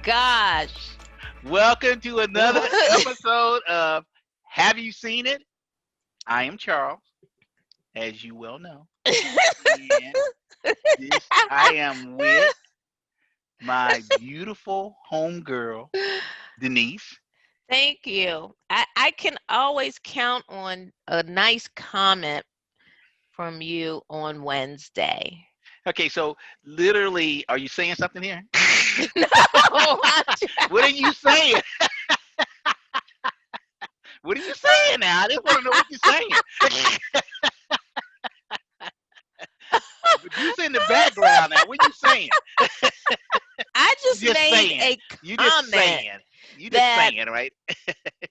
gosh. Welcome to another episode of Have You Seen It? I am Charles, as you well know. And I am with my beautiful homegirl, Denise. Thank you. I can always count on a nice comment from you on Wednesday. Okay, so literally, are you saying something here? No, What are you saying? What are you saying now? I just want to know what you're saying. You in the background now. What are you saying? I You just just made saying. a You just comment saying. You just that saying, right?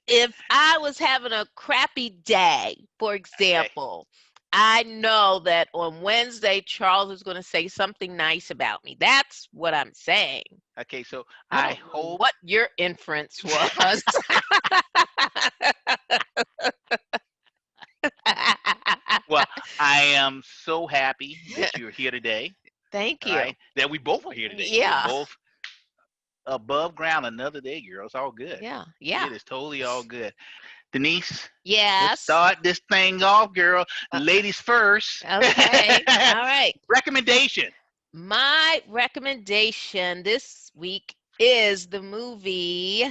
if I was having a crappy day, for Okay. example, I know that on Wednesday, Charles is going to say something nice about me. That's what I'm saying. Okay, so I I don't know hope. what your inference was. Well, I am so happy that you're here today. Thank All you. right, that we both are here today. We're Yeah. both above ground another day, girl. It's all good. Yeah. Yeah. It is totally all good. Denise, let's Yes. start this thing off, girl. Uh, Ladies first. okay. All right. Recommendation. My recommendation this week is the movie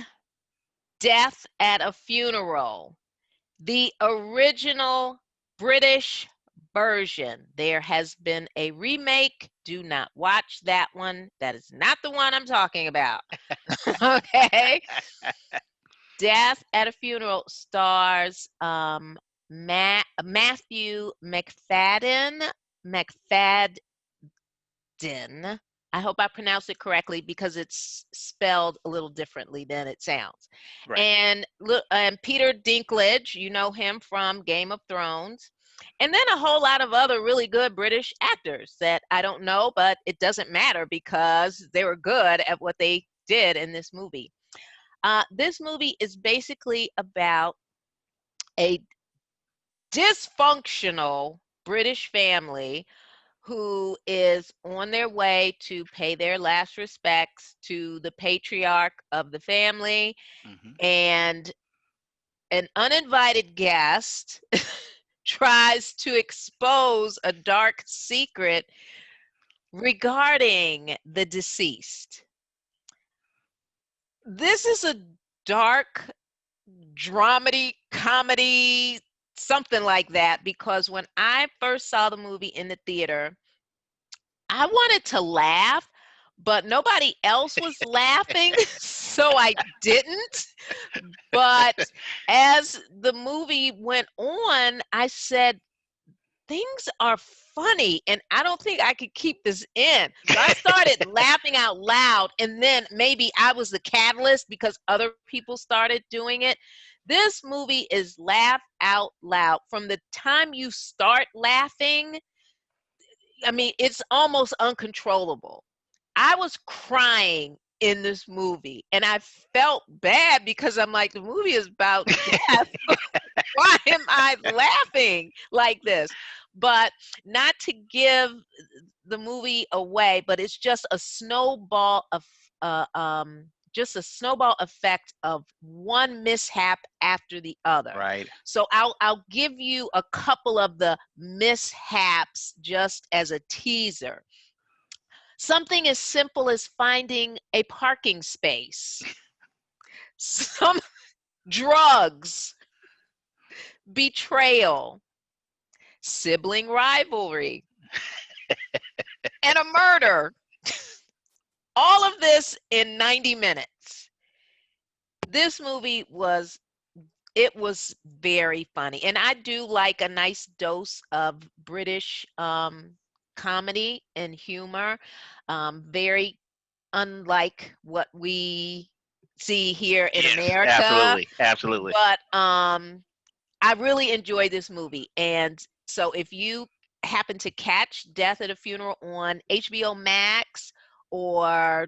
Death at a Funeral, the original British version. There has been a remake. Do not watch that one. That is not the one I'm talking about. Okay. Death at a Funeral stars Matthew McFadden. I hope I pronounced it correctly because it's spelled a little differently than it sounds. Right. And Peter Dinklage, you know him from Game of Thrones. And then a whole lot of other really good British actors that I don't know, but it doesn't matter because they were good at what they did in this movie. This movie is basically about a dysfunctional British family who is on their way to pay their last respects to the patriarch of the family, Hmm. and an uninvited guest tries to expose a dark secret regarding the deceased. This is a dark dramedy comedy, something like that, because when I first saw the movie in the theater, I wanted to laugh, but nobody else was laughing, so I didn't. But as the movie went on, I said, things are funny, and I don't think I could keep this in. So I started laughing out loud, and then maybe I was the catalyst because other people started doing it. This movie is laugh out loud. From the time you start laughing, I mean, it's almost uncontrollable. I was crying in this movie, and I felt bad because I'm like, the movie is about death. Why am I laughing like this? But not to give the movie away, but it's just a snowball of uh, um, just a snowball effect of one mishap after the other. Right. So I'll give you a couple of the mishaps just as a teaser. Something as simple as finding a parking space. Some drugs, betrayal, sibling rivalry, and a murder. All of this in 90 minutes. This movie was very funny. And I do like a nice dose of British comedy and humor. Very unlike what we see here in Yes, America. absolutely. Absolutely. But I really enjoyed this movie. And so if you happen to catch Death at a Funeral on HBO Max or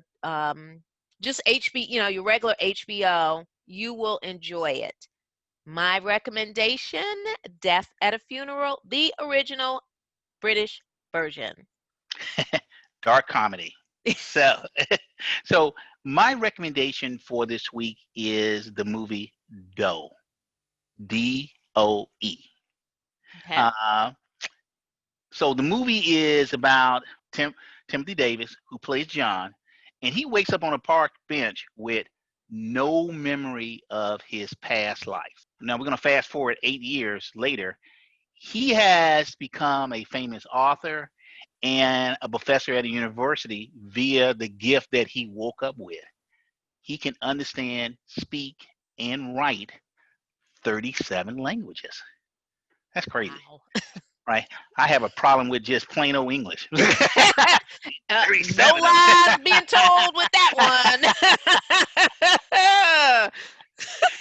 just your regular HBO, you will enjoy it. My recommendation, Death at a Funeral, the original British version. Dark comedy. So, so my recommendation for this week is the movie Doe, Doe. Okay. Uh, so the movie is about Timothy Davis, who plays John, and he wakes up on a park bench with no memory of his past life. Now we're going to fast forward 8 years later. He has become a famous author and a professor at a university via the gift that he woke up with. He can understand, speak, and write 37 languages. That's crazy, Wow. right? I have a problem with just plain old English. No 37 of them. lies being told with that one.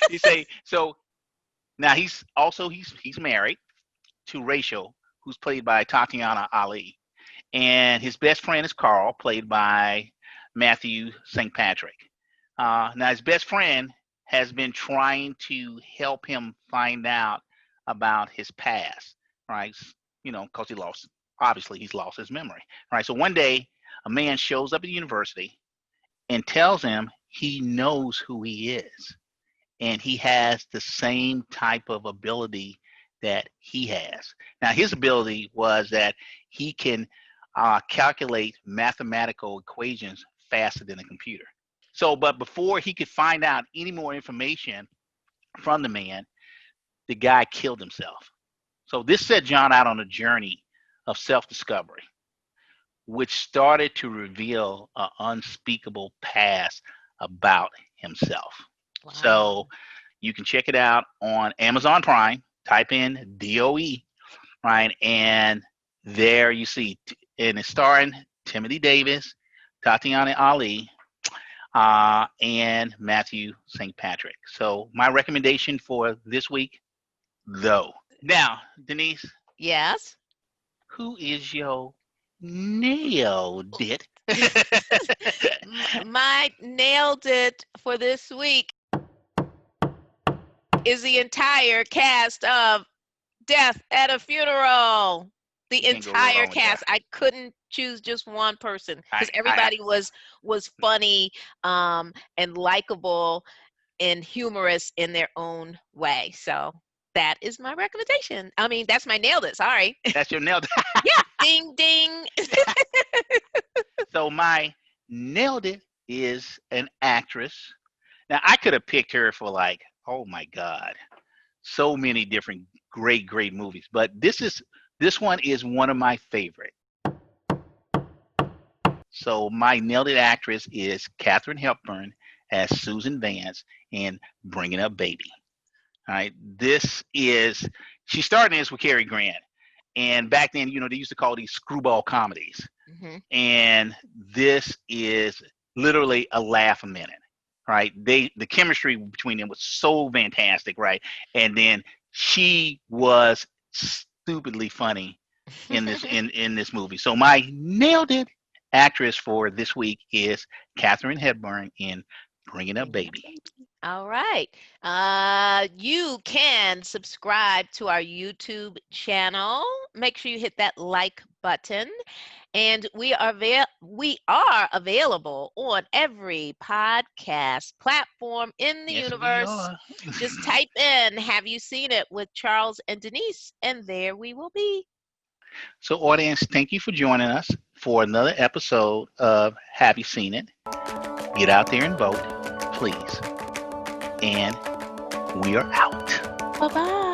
You say so. Now he's married to Rachel, who's played by Tatiana Ali, and his best friend is Carl, played by Matthew St. Patrick. Now his best friend has been trying to help him find out about his past, right? Because he's lost his memory, right? So one day, a man shows up at the university and tells him he knows who he is, and he has the same type of ability that he has. Now, his ability was that he can calculate mathematical equations faster than a computer. So, but before he could find out any more information from the man, the guy killed himself. So, this set John out on a journey of self discovery, which started to reveal an unspeakable past about himself. Wow. So, you can check it out on Amazon Prime. Type in DOE, right? And there you see, and it's starring Timothy Davis, Tatiana Ali, and Matthew St. Patrick. So my recommendation for this week, though. Now, Denise, Yes. who is your nailed it? My nailed it for this week is the entire cast of Death at a Funeral. The You can't go entire wrong with that. cast. I couldn't choose just one person because I everybody was funny, and likable and humorous in their own way. So that is my recommendation. I mean, that's my nailed it. Sorry. that's your nailed. Yeah. Ding ding. So my nailed it is an actress. Now I could have picked her for like, oh my God, so many different great movies, but this one is one of my favorite. So my nailed it actress is Katharine Hepburn as Susan Vance in Bringing Up Baby. All right, she started this with Cary Grant, and back then, they used to call these screwball comedies, Mm-hmm. and this is literally a laugh a minute, right? The chemistry between them was so fantastic, right? And then she was stupidly funny in this movie. So my nailed it actress for this week is Katharine Hepburn in Bringing Up Baby. All right. You can subscribe to our YouTube channel. Make sure you hit that like button. And we are available on every podcast platform in the Yes, we universe. are. Just type in, "Have you seen it?" with Charles and Denise, and there we will be. So, audience, thank you for joining us for another episode of Have You Seen It? Get out there and vote, please. And we are out. Bye-bye.